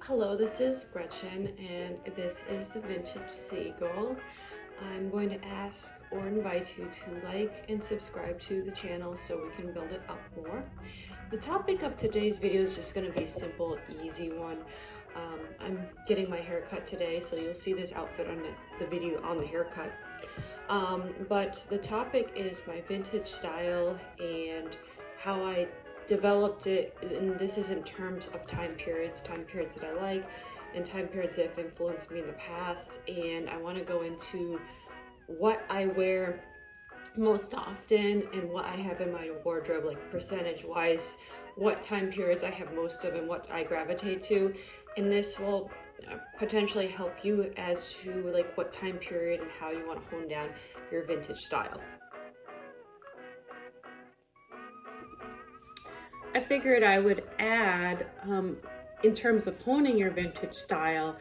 Hello, this is Gretchen, and this is the Vintage Seagull. I'm going to ask or invite you to like and subscribe to the channel so we can build it up more. The topic of today's video is just going to be a simple, easy one. I'm getting my hair cut today, so you'll see this outfit on the video on the haircut. But the topic is my vintage style and how I developed it, and this is in terms of time periods that I like and time periods that have influenced me in the past. And I want to go into what I wear most often and what I have in my wardrobe, like percentage wise, what time periods I have most of and what I gravitate to. And this will potentially help you as to like what time period and how you want to hone down your vintage style. I figured I would add, in terms of honing your vintage style,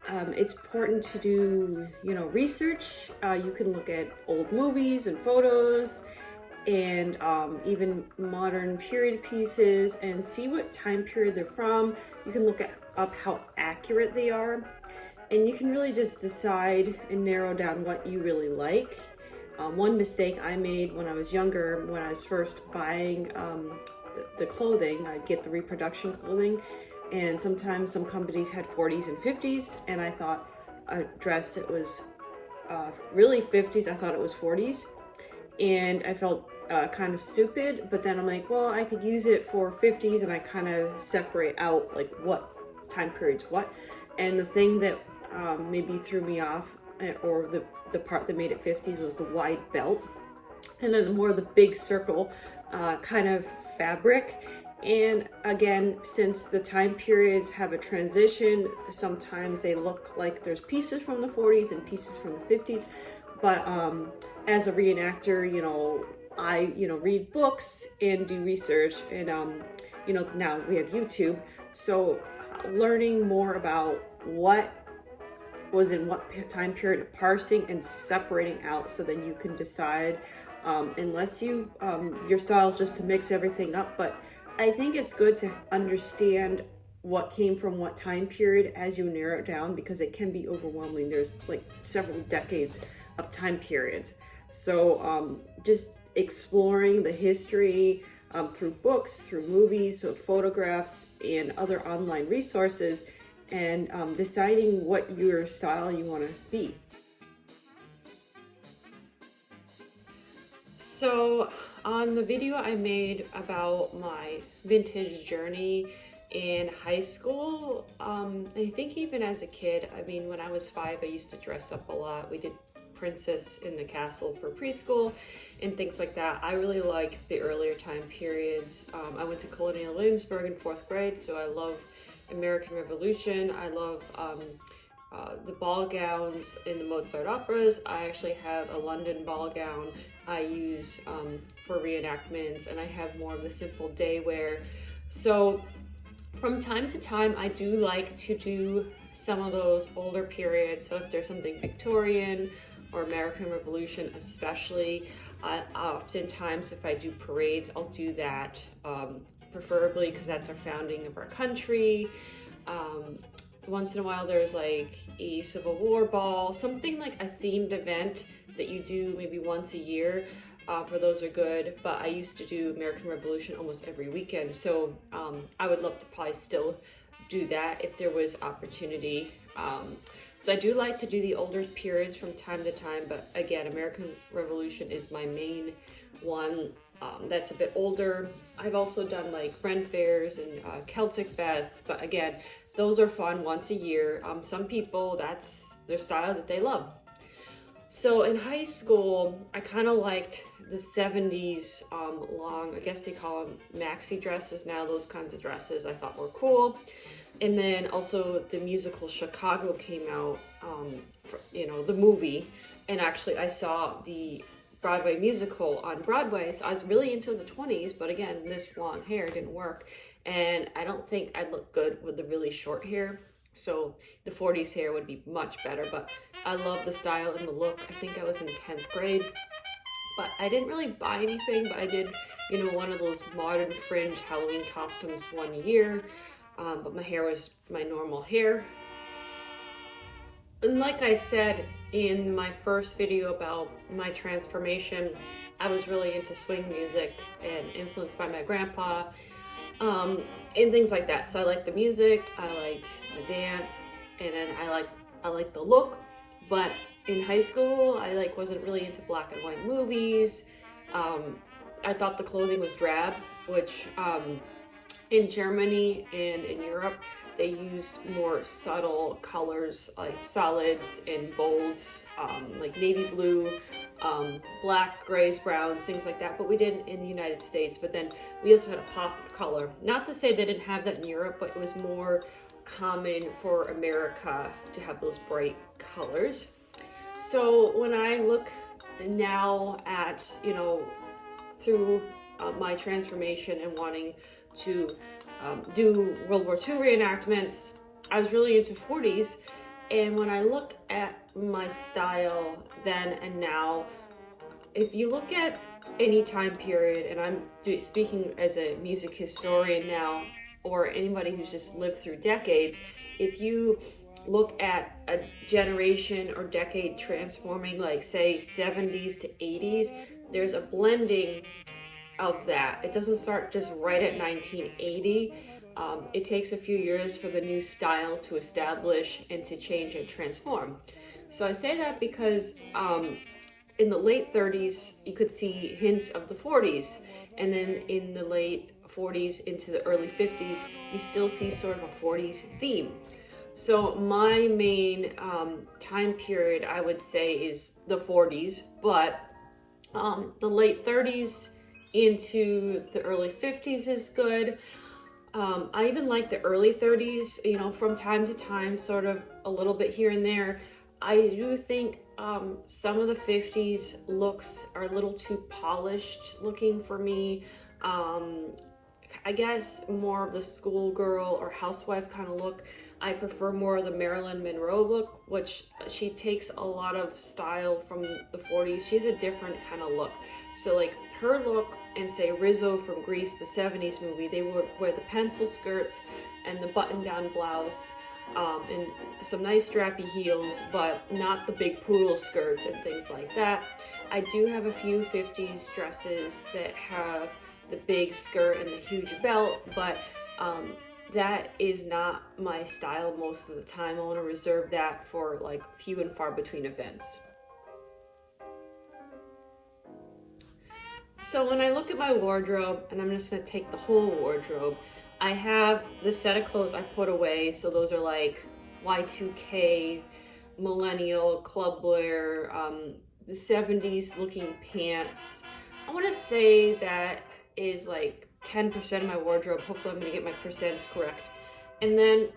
it's important to do, research. You can look at old movies and photos and even modern period pieces and see what time period they're from. You can look up how accurate they are, and you can really just decide and narrow down what you really like. One mistake I made when I was younger, when I was first buying the clothing, I'd get the reproduction clothing, and sometimes some companies had 40s and 50s, and I thought a dress that was really 50s, I thought it was 40s, and I felt kind of stupid. But then I'm like, well, I could use it for 50s, and I kind of separate out like what time periods what. And the thing that maybe threw me off, or the part that made it 50s, was the wide belt, and then more of the big circle kind of fabric. And again, since the time periods have a transition, sometimes they look like there's pieces from the 40s and pieces from the 50s. But as a reenactor, I read books and do research, and now we have YouTube, so learning more about what was in what time period, parsing and separating out, so then you can decide. Unless your style is just to mix everything up, but I think it's good to understand what came from what time period as you narrow it down, because it can be overwhelming. There's like several decades of time periods. So just exploring the history through books, through movies, so photographs and other online resources, and deciding what your style you want to be. So on the video I made about my vintage journey in high school, I think even as a kid, I mean, when I was 5, I used to dress up a lot. We did Princess in the Castle for preschool and things like that. I really like the earlier time periods. I went to Colonial Williamsburg in 4th grade, so I love American Revolution. I love the ball gowns in the Mozart operas. I actually have a London ball gown I use for reenactments, and I have more of the simple day wear. So from time to time, I do like to do some of those older periods. So if there's something Victorian or American Revolution especially, oftentimes if I do parades, I'll do that, preferably because that's our founding of our country. Once in a while there's like a Civil War ball, something like a themed event that you do maybe once a year. For those are good, but I used to do American Revolution almost every weekend, so I would love to probably still do that if there was opportunity. So I do like to do the older periods from time to time, but again, American Revolution is my main one. That's a bit older. I've also done like Ren fairs and Celtic fests, but again, those are fun once a year. Some people, that's their style that they love. So in high school, I kind of liked the 70s long, I guess they call them maxi dresses now, those kinds of dresses I thought were cool. And then also the musical Chicago came out, the movie, and actually I saw the Broadway musical on Broadway, so I was really into the 20s, but again, this long hair didn't work, and I don't think I'd look good with the really short hair, so the 40s hair would be much better. But I love the style and the look. I think I was in 10th grade, but I didn't really buy anything, but I did, one of those modern fringe Halloween costumes one year. but my hair was my normal hair. And like I said in my first video about my transformation, I was really into swing music and influenced by my grandpa, and things like that. So I liked the music, I liked the dance, and then I liked the look. But in high school, I wasn't really into black and white movies. I thought the clothing was drab, which in Germany and in Europe, they used more subtle colors like solids and bold, like navy blue, black, grays, browns, things like that. But we didn't in the United States. But then we also had a pop of color. Not to say they didn't have that in Europe, but it was more common for America to have those bright colors. So when I look now at, through my transformation and wanting to do World War II reenactments, I was really into 40s. And when I look at my style then and now, if you look at any time period, and I'm speaking as a music historian now, or anybody who's just lived through decades, if you look at a generation or decade transforming, like say 70s to 80s, there's a blending of that. It doesn't start just right at 1980. It takes a few years for the new style to establish and to change and transform. So I say that because in the late 30s, you could see hints of the 40s. And then in the late 40s into the early 50s, you still see sort of a 40s theme. So my main time period, I would say, is the 40s, but the late 30s into the early 50s is good. I even like the early 30s, from time to time, sort of a little bit here and there. I do think some of the 50s looks are a little too polished looking for me. I guess more of the schoolgirl or housewife kind of look. I prefer more of the Marilyn Monroe look, which she takes a lot of style from the 40s. She has a different kind of look. So like her look and say Rizzo from Grease, the 70s movie, they would wear the pencil skirts and the button-down blouse, and some nice strappy heels, but not the big poodle skirts and things like that. I do have a few 50s dresses that have the big skirt and the huge belt, but that is not my style most of the time. I want to reserve that for like few and far between events. So when I look at my wardrobe, and I'm just going to take the whole wardrobe, I have the set of clothes I put away. So those are like Y2K, millennial, club wear, the 70s looking pants. I want to say that is like 10% of my wardrobe. Hopefully I'm going to get my percents correct. And then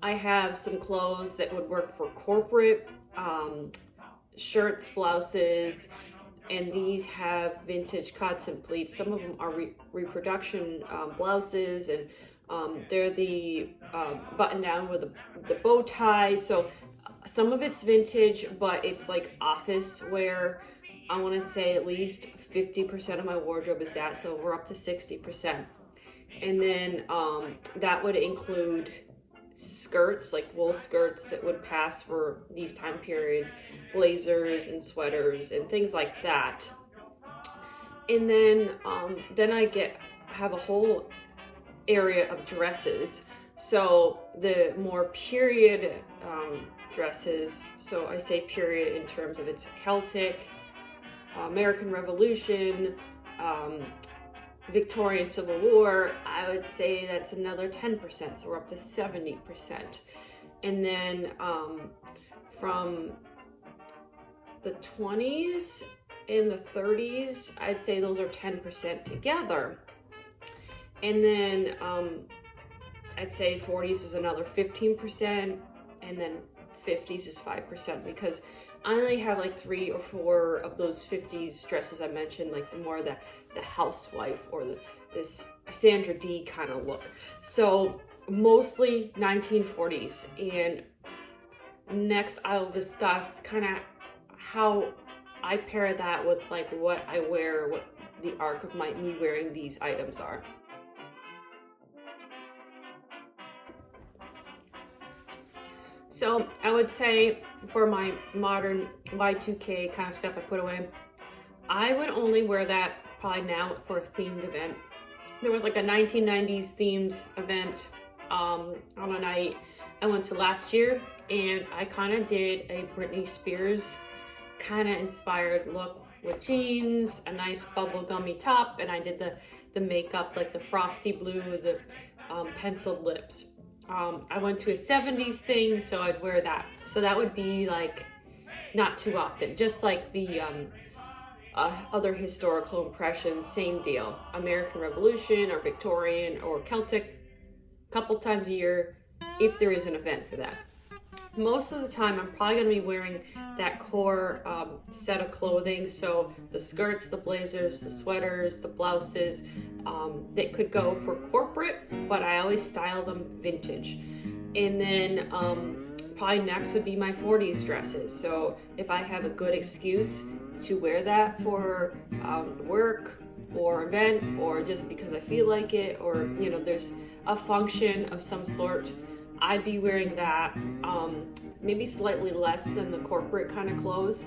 I have some clothes that would work for corporate, shirts, blouses, and these have vintage cuts and pleats. Some of them are reproduction blouses, and they're the button down with the bow tie. So some of it's vintage, but it's like office wear. I want to say at least 50% of my wardrobe is that, so we're up to 60%. And then that would include skirts, like wool skirts that would pass for these time periods, blazers and sweaters and things like that. And then I have a whole area of dresses. So the more period dresses, so I say period in terms of it's Celtic, American Revolution, Victorian Civil War, I would say that's another 10%, so we're up to 70%. And then from the 20s and the 30s, I'd say those are 10% together. And then I'd say 40s is another 15%, and then 50s is 5%, because I only have like 3 or 4 of those 50s dresses I mentioned, like the more the housewife or this Sandra Dee kind of look. So mostly 1940s. And next I'll discuss kind of how I pair that with like what I wear, what the arc of me wearing these items are. So I would say for my modern Y2K kind of stuff I put away, I would only wear that probably now for a themed event. There was like a 1990s themed event on a night I went to last year, and I kind of did a Britney Spears kind of inspired look with jeans, a nice bubblegummy top, and I did the makeup, like the frosty blue, the penciled lips. I went to a 70s thing, so I'd wear that. So that would be like not too often, just like the other historical impressions, same deal. American Revolution or Victorian or Celtic, a couple times a year if there is an event for that. Most of the time I'm probably going to be wearing that core set of clothing, so the skirts, the blazers, the sweaters, the blouses, that could go for corporate, but I always style them vintage. And then probably next would be my 40s dresses. So if I have a good excuse to wear that for work or event, or just because I feel like it, or there's a function of some sort, I'd be wearing that, maybe slightly less than the corporate kind of clothes.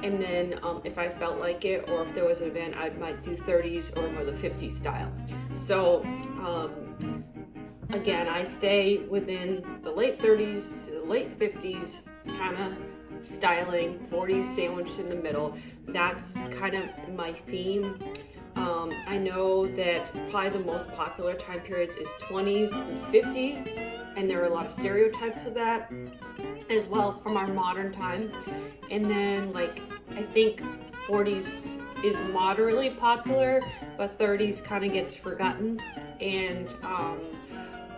And then if I felt like it, or if there was an event, I might do 30s or more the 50s style. So again, I stay within the late 30s to the late 50s kind of styling, 40s sandwiched in the middle. That's kind of my theme. I know that probably the most popular time periods is 20s and 50s, and there are a lot of stereotypes with that as well from our modern time. And then like I think 40s is moderately popular, but 30s kind of gets forgotten. And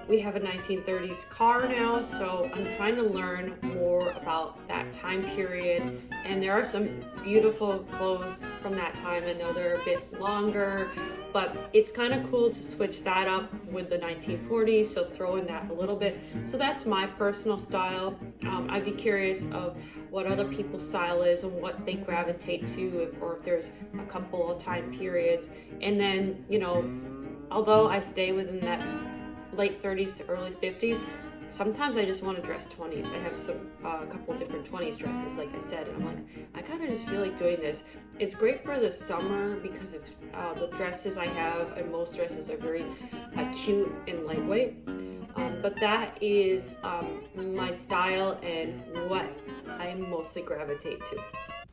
we have a 1930s car now, so I'm trying to learn more about that time period. And there are some beautiful clothes from that time. I know they're a bit longer, but it's kind of cool to switch that up with the 1940s, so throw in that a little bit. So that's my personal style. I'd be curious of what other people's style is and what they gravitate to, or if there's a couple of time periods. And then, although I stay within that late 30s to early 50s, sometimes I just want to dress 20s. I have a couple of different 20s dresses, like I said, and I'm like, I kind of just feel like doing this. It's great for the summer because it's the dresses I have, and most dresses are very cute and lightweight. But that is my style and what I mostly gravitate to.